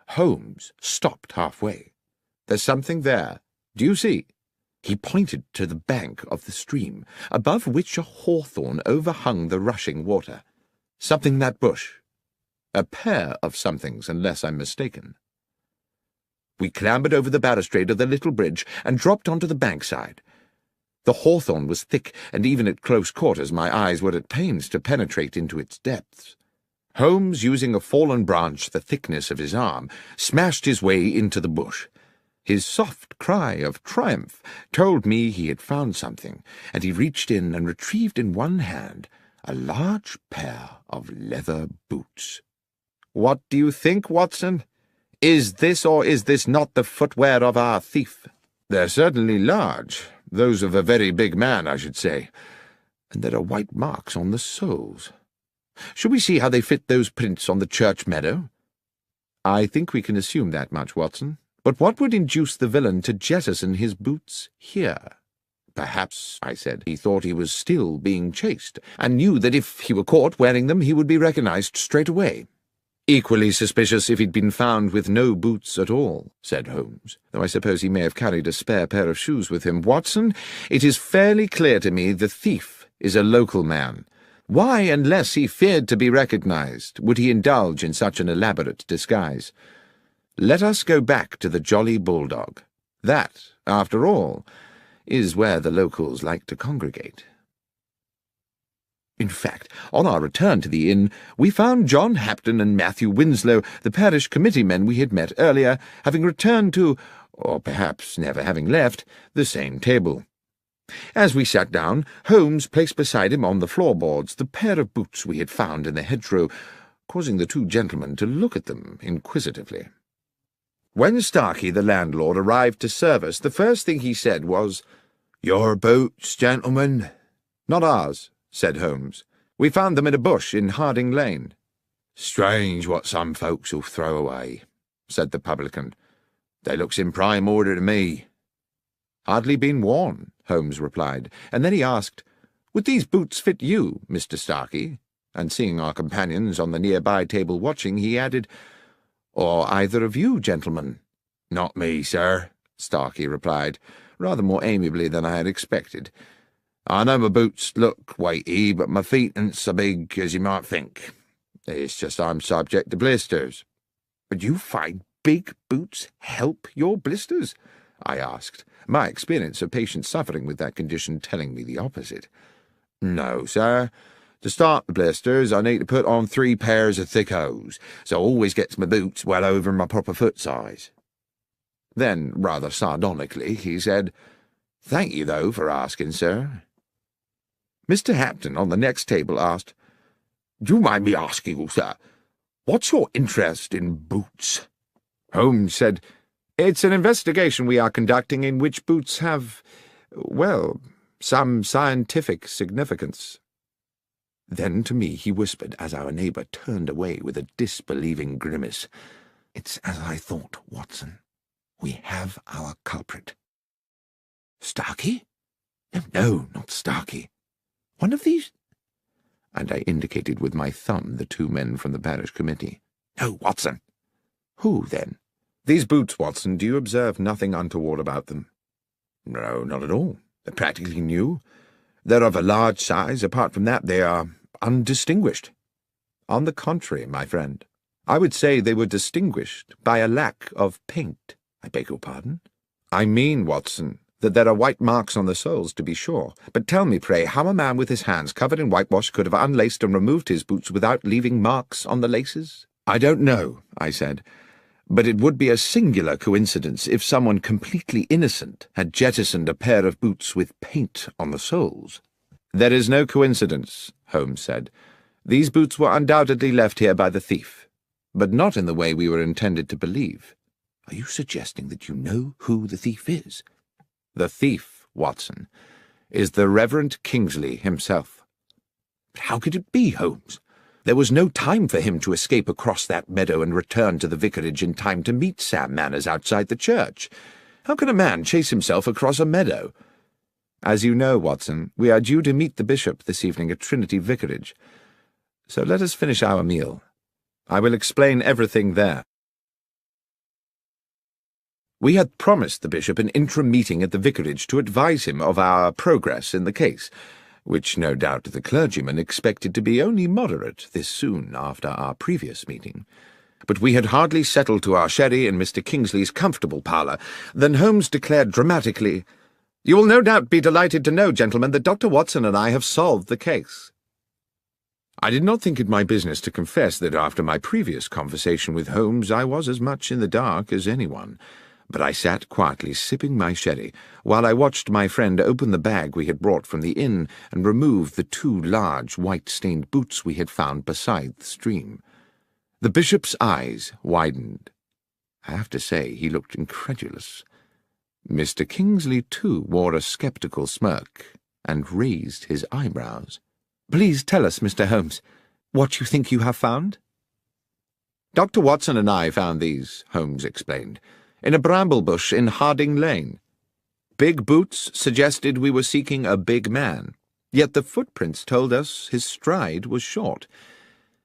Holmes stopped halfway. "There's something there. Do you see?" He pointed to the bank of the stream, above which a hawthorn overhung the rushing water. "Something in that bush. A pair of somethings, unless I'm mistaken." We clambered over the balustrade of the little bridge and dropped onto the bankside. The hawthorn was thick, and even at close quarters my eyes were at pains to penetrate into its depths. Holmes, using a fallen branch the thickness of his arm, smashed his way into the bush. His soft cry of triumph told me he had found something, and he reached in and retrieved in one hand a large pair of leather boots. "What do you think, Watson? Is this or is this not the footwear of our thief?" "They're certainly large, those of a very big man, I should say, and there are white marks on the soles. Shall we see how they fit those prints on the church meadow?" "I think we can assume that much, Watson. But what would induce the villain to jettison his boots here?" "Perhaps," I said, "he thought he was still being chased, and knew that if he were caught wearing them he would be recognized straight away." "Equally suspicious if he'd been found with no boots at all," said Holmes, "though I suppose he may have carried a spare pair of shoes with him. Watson, it is fairly clear to me the thief is a local man. Why, unless he feared to be recognized, would he indulge in such an elaborate disguise? Let us go back to the Jolly Bulldog. That, after all, is where the locals like to congregate." In fact, on our return to the inn, we found John Hapton and Matthew Winslow, the parish committee men we had met earlier, having returned to, or perhaps never having left, the same table. As we sat down, Holmes placed beside him on the floorboards the pair of boots we had found in the hedgerow, causing the two gentlemen to look at them inquisitively. When Starkey, the landlord, arrived to serve us, the first thing he said was, "Your boots, gentlemen?" "Not ours," said Holmes. "We found them in a bush in Harding Lane." "Strange what some folks'll throw away," said the publican. "They looks in prime order to me." "Hardly been worn," Holmes replied, and then he asked, "Would these boots fit you, Mr. Starkey?" And seeing our companions on the nearby table watching, he added, "Or either of you, gentlemen?" "Not me, sir," Starkey replied, rather more amiably than I had expected. "I know my boots look weighty, but my feet ain't so big as you might think. It's just I'm subject to blisters." "But you find big boots help your blisters?" I asked, my experience of patients suffering with that condition telling me the opposite. "No, sir. To start the blisters, I need to put on 3 pairs of thick hose, so I always gets my boots well over my proper foot size." Then, rather sardonically, he said, "Thank you, though, for asking, sir." Mr. Hapton on the next table asked, "Do you mind me asking you, sir, what's your interest in boots?" Holmes said, "It's an investigation we are conducting in which boots have, well, some scientific significance." Then to me he whispered, as our neighbour turned away with a disbelieving grimace, "It's as I thought, Watson. We have our culprit." "Starkey? No, not Starkey. One of these—" and I indicated with my thumb the 2 men from the parish committee. "No, Watson." "Who, then?" "These boots, Watson, do you observe nothing untoward about them?" "No, not at all. They're practically new. They're of a large size. Apart from that, they are undistinguished." "On the contrary, my friend, I would say they were distinguished by a lack of paint." "I beg your pardon?" "I mean, Watson, that there are white marks on the soles, to be sure. But tell me, pray, how a man with his hands covered in whitewash could have unlaced and removed his boots without leaving marks on the laces?" "I don't know," I said, "but it would be a singular coincidence if someone completely innocent had jettisoned a pair of boots with paint on the soles." "There is no coincidence," Holmes said. "These boots were undoubtedly left here by the thief, but not in the way we were intended to believe." "Are you suggesting that you know who the thief is?" "The thief, Watson, is the Reverend Kingsley himself." "But how could it be, Holmes? There was no time for him to escape across that meadow and return to the vicarage in time to meet Sam Manners outside the church. How can a man chase himself across a meadow?" "As you know, Watson, we are due to meet the bishop this evening at Trinity Vicarage. So let us finish our meal. I will explain everything there." We had promised the bishop an interim meeting at the vicarage to advise him of our progress in the case, which no doubt the clergyman expected to be only moderate this soon after our previous meeting. But we had hardly settled to our sherry in Mr. Kingsley's comfortable parlour than Holmes declared dramatically, "You will no doubt be delighted to know, gentlemen, that Dr. Watson and I have solved the case." I did not think it my business to confess that after my previous conversation with Holmes I was as much in the dark as anyone, but I sat quietly sipping my sherry while I watched my friend open the bag we had brought from the inn and remove the 2 large white-stained boots we had found beside the stream. The bishop's eyes widened. I have to say he looked incredulous. Mr. Kingsley, too, wore a sceptical smirk and raised his eyebrows. "Please tell us, Mr. Holmes, what you think you have found?" "Dr. Watson and I found these," Holmes explained, "in a bramble bush in Harding Lane. Big boots suggested we were seeking a big man, yet the footprints told us his stride was short.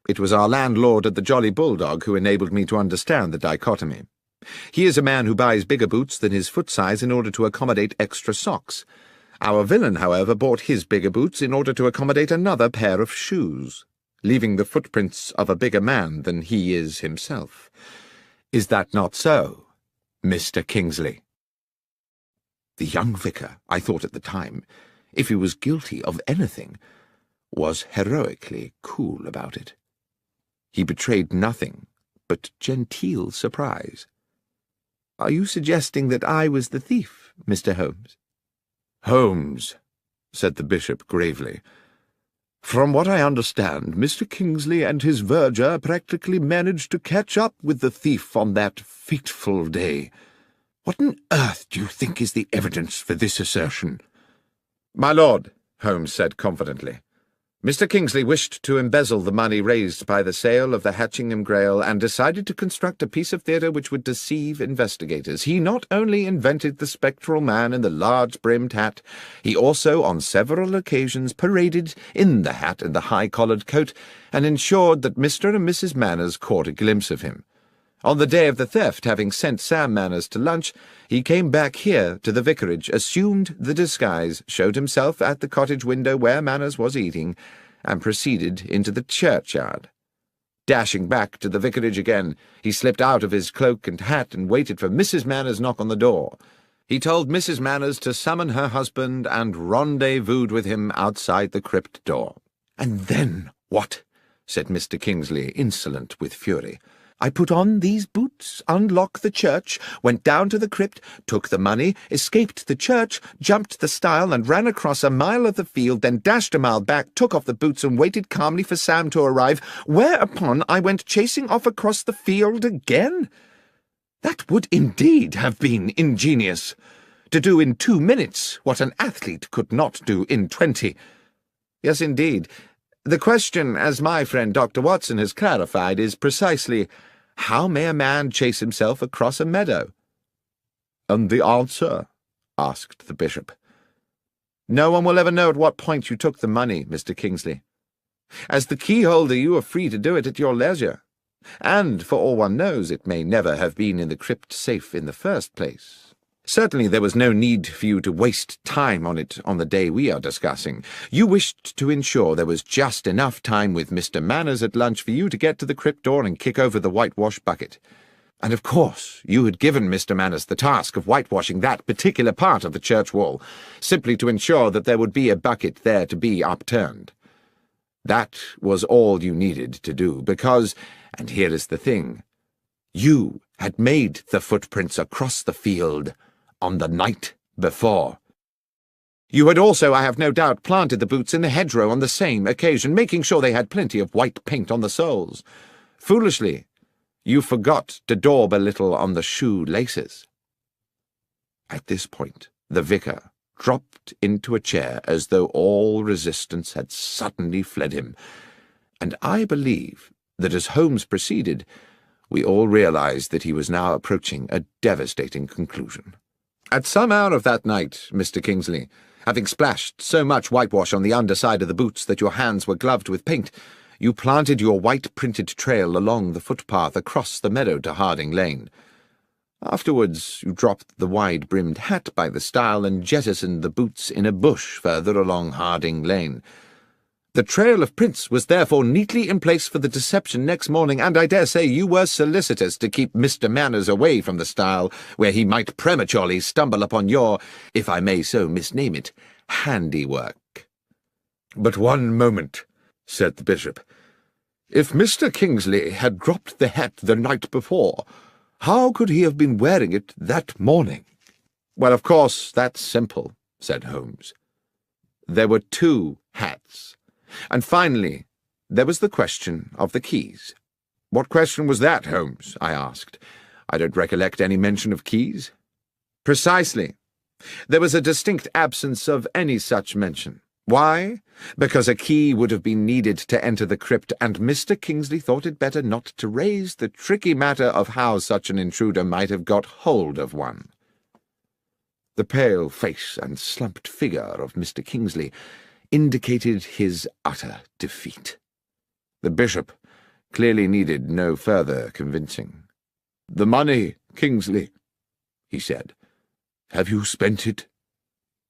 It was our landlord at the Jolly Bulldog who enabled me to understand the dichotomy. He is a man who buys bigger boots than his foot size in order to accommodate extra socks. Our villain, however, bought his bigger boots in order to accommodate another pair of shoes, leaving the footprints of a bigger man than he is himself. Is that not so, Mr. Kingsley?" The young vicar, I thought at the time, if he was guilty of anything, was heroically cool about it. He betrayed nothing but genteel surprise. "Are you suggesting that I was the thief, Mr. Holmes?" "Holmes," said the bishop gravely, "from what I understand, Mr. Kingsley and his verger practically managed to catch up with the thief on that fateful day. What on earth do you think is the evidence for this assertion?" "My lord," Holmes said confidently, "Mr. Kingsley wished to embezzle the money raised by the sale of the Hatchingham Grail and decided to construct a piece of theatre which would deceive investigators. He not only invented the spectral man in the large-brimmed hat, he also on several occasions paraded in the hat and the high-collared coat and ensured that Mr. and Mrs. Manners caught a glimpse of him. On the day of the theft, having sent Sam Manners to lunch, he came back here to the vicarage, assumed the disguise, showed himself at the cottage window where Manners was eating, and proceeded into the churchyard. Dashing back to the vicarage again, he slipped out of his cloak and hat and waited for Mrs. Manners' knock on the door. He told Mrs. Manners to summon her husband and rendezvoused with him outside the crypt door." "And then what?" said Mr. Kingsley, insolent with fury. "I put on these boots, unlocked the church, went down to the crypt, took the money, escaped the church, jumped the stile and ran across a mile of the field, then dashed a mile back, took off the boots and waited calmly for Sam to arrive, whereupon I went chasing off across the field again? That would indeed have been ingenious. To do in 2 minutes what an athlete could not do in 20. Yes, indeed. The question, as my friend Dr. Watson has clarified, is precisely, how may a man chase himself across a meadow?" "And the answer?" asked the bishop. "No one will ever know at what point you took the money, Mr. Kingsley. As the keyholder you are free to do it at your leisure, and, for all one knows, it may never have been in the crypt safe in the first place. Certainly there was no need for you to waste time on it on the day we are discussing. You wished to ensure there was just enough time with Mr. Manners at lunch for you to get to the crypt door and kick over the whitewash bucket. And of course you had given Mr. Manners the task of whitewashing that particular part of the church wall, simply to ensure that there would be a bucket there to be upturned. That was all you needed to do, because, and here is the thing, you had made the footprints across the field on the night before. You had also, I have no doubt, planted the boots in the hedgerow on the same occasion, making sure they had plenty of white paint on the soles. Foolishly, you forgot to daub a little on the shoe laces." At this point, the vicar dropped into a chair as though all resistance had suddenly fled him, and I believe that as Holmes proceeded, we all realized that he was now approaching a devastating conclusion. "At some hour of that night, Mr. Kingsley, having splashed so much whitewash on the underside of the boots that your hands were gloved with paint, you planted your white-printed trail along the footpath across the meadow to Harding Lane. Afterwards you dropped the wide-brimmed hat by the stile and jettisoned the boots in a bush further along Harding Lane. The trail of prints was therefore neatly in place for the deception next morning, and I dare say you were solicitous to keep Mr. Manners away from the stile, where he might prematurely stumble upon your, if I may so misname it, handiwork." "But one moment," said the bishop. "If Mr. Kingsley had dropped the hat the night before, how could he have been wearing it that morning?" "Well, of course, that's simple," said Holmes. "There were two hats. And finally, there was the question of the keys." "What question was that, Holmes?" I asked. "I don't recollect any mention of keys." "Precisely. There was a distinct absence of any such mention. Why? Because a key would have been needed to enter the crypt, and Mr. Kingsley thought it better not to raise the tricky matter of how such an intruder might have got hold of one." The pale face and slumped figure of Mr. Kingsley indicated his utter defeat. The bishop clearly needed no further convincing. "The money, Kingsley," he said. "Have you spent it?"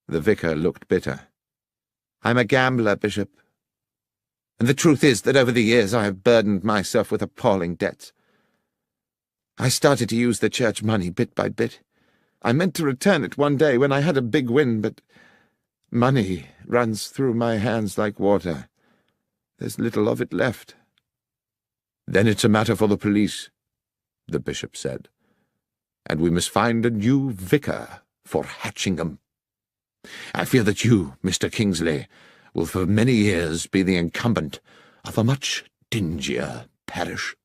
The vicar looked bitter. "I'm a gambler, Bishop, and the truth is that over the years I have burdened myself with appalling debts. I started to use the church money bit by bit. I meant to return it one day when I had a big win, but money runs through my hands like water. There's little of it left." "Then it's a matter for the police," the bishop said, "and we must find a new vicar for Hatchingham. I fear that you, Mr. Kingsley, will for many years be the incumbent of a much dingier parish."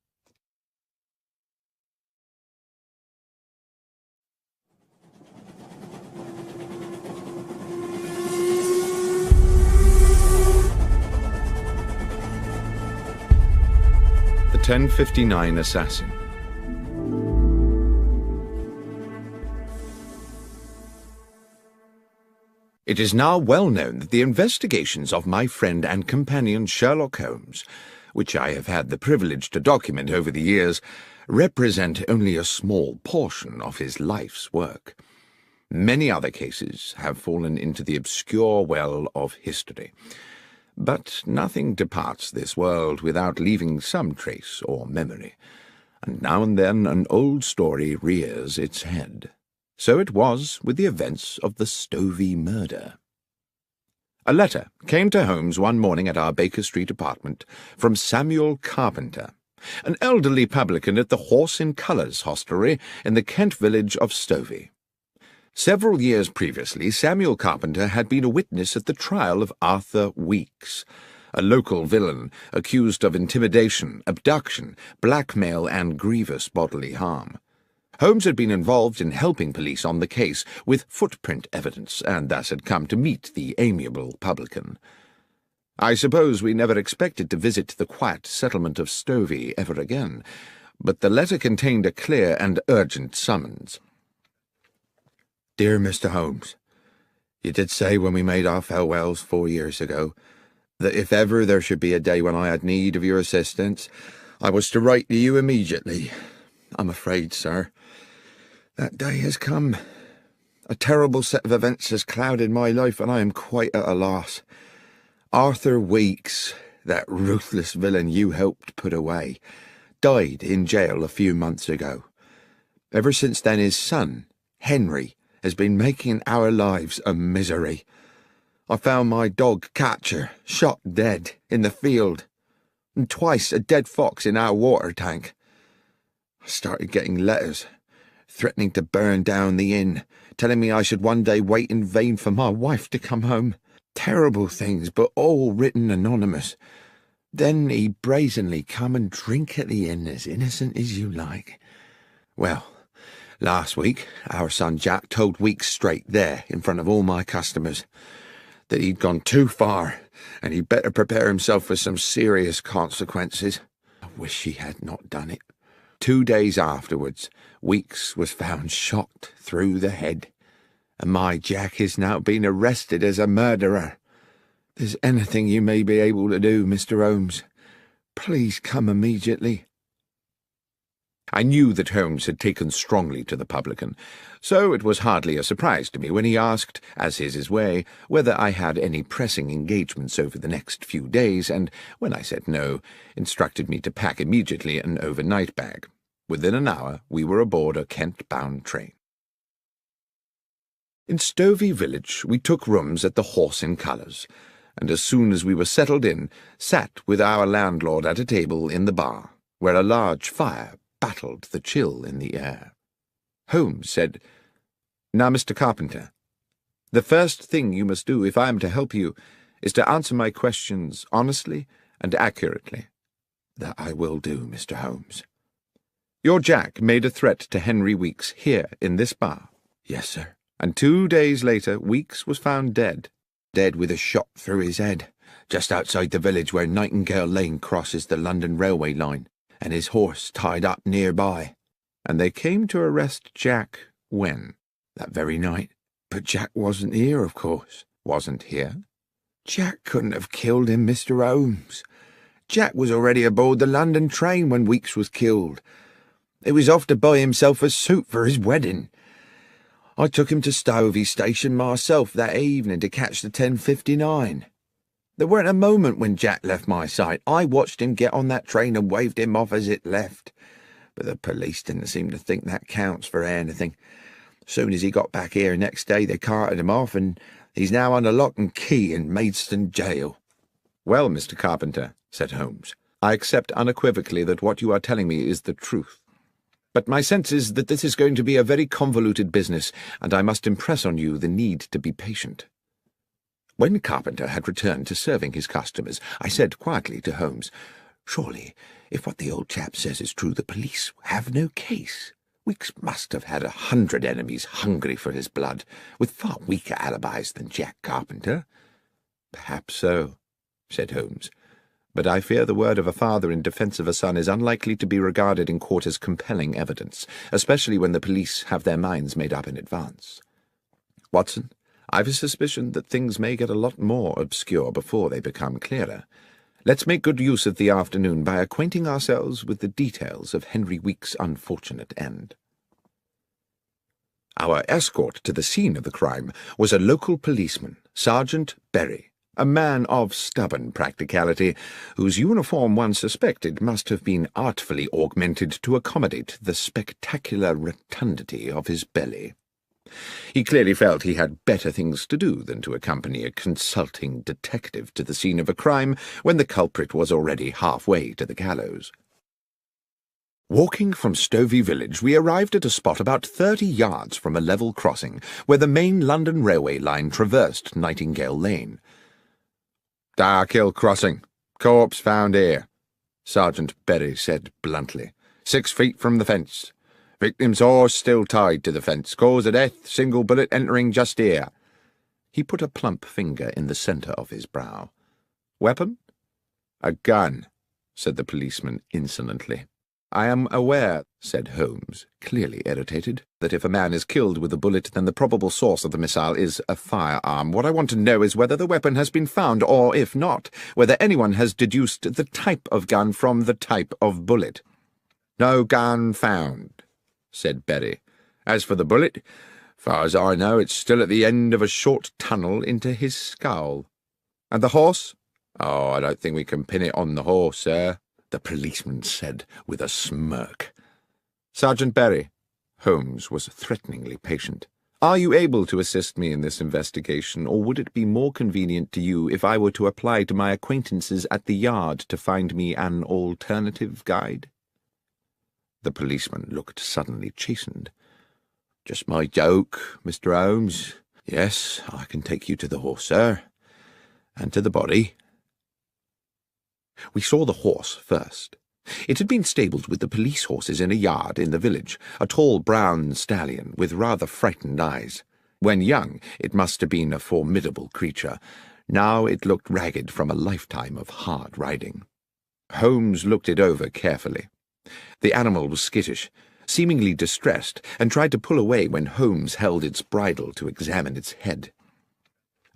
The 1059 Assassin. It is now well known that the investigations of my friend and companion Sherlock Holmes, which I have had the privilege to document over the years, represent only a small portion of his life's work. Many other cases have fallen into the obscure well of history, but nothing departs this world without leaving some trace or memory, and now and then an old story rears its head. So it was with the events of the Stovey murder. A letter came to Holmes one morning at our Baker Street apartment from Samuel Carpenter, an elderly publican at the Horse in Colours hostelry in the Kent village of Stovey. Several years previously, Samuel Carpenter had been a witness at the trial of Arthur Weeks, a local villain accused of intimidation, abduction, blackmail, and grievous bodily harm. Holmes had been involved in helping police on the case with footprint evidence, and thus had come to meet the amiable publican. I suppose we never expected to visit the quiet settlement of Stovey ever again, but the letter contained a clear and urgent summons. "Dear Mr. Holmes, you did say when we made our farewells 4 years ago that if ever there should be a day when I had need of your assistance, I was to write to you immediately. I'm afraid, sir, that day has come. A terrible set of events has clouded my life, and I am quite at a loss. Arthur Weeks, that ruthless villain you helped put away, died in jail a few months ago. Ever since then his son, Henry, has been making our lives a misery. I found my dog Catcher shot dead in the field, and twice a dead fox in our water tank. I started getting letters threatening to burn down the inn, telling me I should one day wait in vain for my wife to come home. Terrible things, but all written anonymous. Then he brazenly come and drink at the inn as innocent as you like. Well, last week our son Jack told Weeks straight there, in front of all my customers, that he'd gone too far, and he'd better prepare himself for some serious consequences. I wish he had not done it. 2 days afterwards, Weeks was found shot through the head, and my Jack is now being arrested as a murderer. If there's anything you may be able to do, Mr. Holmes, please come immediately." I knew that Holmes had taken strongly to the publican, so it was hardly a surprise to me when he asked, as is his way, whether I had any pressing engagements over the next few days, and, when I said no, instructed me to pack immediately an overnight bag. Within an hour we were aboard a Kent-bound train. In Stovey village we took rooms at the Horse in Colours, and as soon as we were settled in, sat with our landlord at a table in the bar, where a large fire battled the chill in the air. Holmes said, "Now, Mr. Carpenter, the first thing you must do if I am to help you is to answer my questions honestly and accurately." "That I will do, Mr. Holmes." "Your Jack made a threat to Henry Weeks here in this bar?" "Yes, sir." "And 2 days later Weeks was found dead?" "Dead with a shot through his head, just outside the village where Nightingale Lane crosses the London railway line, and his horse tied up nearby." "And they came to arrest Jack when?" "That very night. But Jack wasn't here, of course." "Wasn't here?" "Jack couldn't have killed him, Mr. Holmes. Jack was already aboard the London train when Weeks was killed. He was off to buy himself a suit for his wedding. I took him to Stovey Station myself that evening to catch the 10:59. There weren't a moment when Jack left my sight. I watched him get on that train and waved him off as it left. But the police didn't seem to think that counts for anything. Soon as he got back here next day, they carted him off, and he's now under lock and key in Maidstone jail." "Well, Mr. Carpenter," said Holmes, "I accept unequivocally that what you are telling me is the truth. But my sense is that this is going to be a very convoluted business, and I must impress on you the need to be patient." When Carpenter had returned to serving his customers, I said quietly to Holmes, "Surely, if what the old chap says is true, the police have no case. Weeks must have had 100 enemies hungry for his blood, with far weaker alibis than Jack Carpenter." "Perhaps so," said Holmes, "but I fear the word of a father in defence of a son is unlikely to be regarded in court as compelling evidence, especially when the police have their minds made up in advance. Watson, I've a suspicion that things may get a lot more obscure before they become clearer. Let's make good use of the afternoon by acquainting ourselves with the details of Henry Weeks' unfortunate end." Our escort to the scene of the crime was a local policeman, Sergeant Berry, a man of stubborn practicality, whose uniform one suspected must have been artfully augmented to accommodate the spectacular rotundity of his belly. He clearly felt he had better things to do than to accompany a consulting detective to the scene of a crime when the culprit was already halfway to the gallows. Walking from Stovey village, we arrived at a spot about 30 yards from a level crossing where the main London railway line traversed Nightingale Lane. "Darkhill Crossing. Corpse found here," Sergeant Berry said bluntly. 6 feet from the fence. Victim's horse still tied to the fence. Cause of death, single bullet entering just here." He put a plump finger in the centre of his brow. "Weapon?" "A gun," said the policeman insolently. "I am aware," said Holmes, clearly irritated, "that if a man is killed with a bullet, then the probable source of the missile is a firearm. What I want to know is whether the weapon has been found, or, if not, whether anyone has deduced the type of gun from the type of bullet." "No gun found," said Berry. "As for the bullet, far as I know, it's still at the end of a short tunnel into his skull." "And the horse?" "Oh, I don't think we can pin it on the horse, sir," the policeman said with a smirk. "Sergeant Berry," Holmes was threateningly patient, "are you able to assist me in this investigation, or would it be more convenient to you if I were to apply to my acquaintances at the yard to find me an alternative guide?" The policeman looked suddenly chastened. "Just my joke, Mr. Holmes. Yes, I can take you to the horse, sir, and to the body." We saw the horse first. It had been stabled with the police horses in a yard in the village, a tall brown stallion with rather frightened eyes. When young, it must have been a formidable creature. Now it looked ragged from a lifetime of hard riding. Holmes looked it over carefully. The animal was skittish, seemingly distressed, and tried to pull away when Holmes held its bridle to examine its head.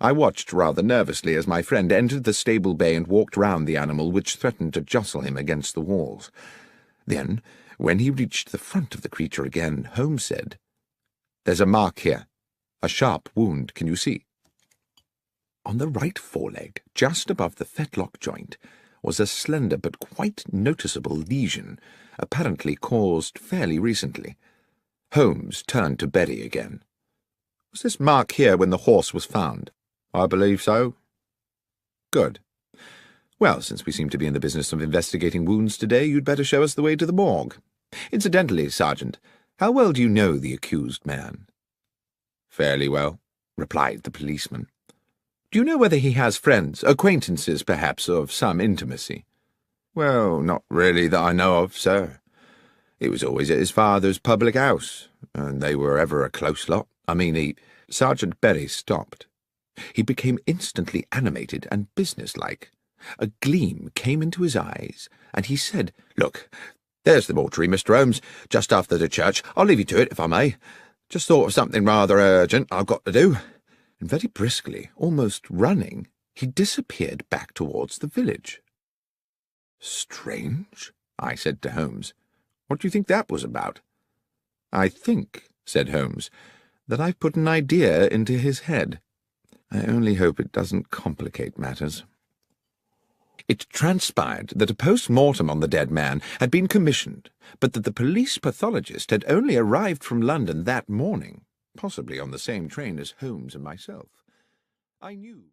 I watched rather nervously as my friend entered the stable bay and walked round the animal, which threatened to jostle him against the walls. Then, When he reached the front of the creature again, Holmes said, "There's a mark here. A sharp wound, can you see?" On the right foreleg, just above the fetlock joint, was a slender but quite noticeable lesion, apparently caused fairly recently. Holmes turned to Berry again. "Was this mark here when the horse was found?" "I believe so." "Good. Well, since we seem to be in the business of investigating wounds today, you'd better show us the way to the morgue. Incidentally, Sergeant, how well do you know the accused man?" "Fairly well," replied the policeman. "Do you know whether he has friends, acquaintances, perhaps, of some intimacy?" "Well, not really that I know of, sir. He was always at his father's public house, and they were ever a close lot. Sergeant Berry stopped. He became instantly animated and businesslike. A gleam came into his eyes, and he said, "Look, there's the mortuary, Mr. Holmes, just after the church. I'll leave you to it, if I may. Just thought of something rather urgent I've got to do." And very briskly, almost running, he disappeared back towards the village. "Strange," I said to Holmes. "What do you think that was about?" "I think," said Holmes, "that I've put an idea into his head. I only hope it doesn't complicate matters." It transpired that a post-mortem on the dead man had been commissioned, but that the police pathologist had only arrived from London that morning, possibly on the same train as Holmes and myself. I knew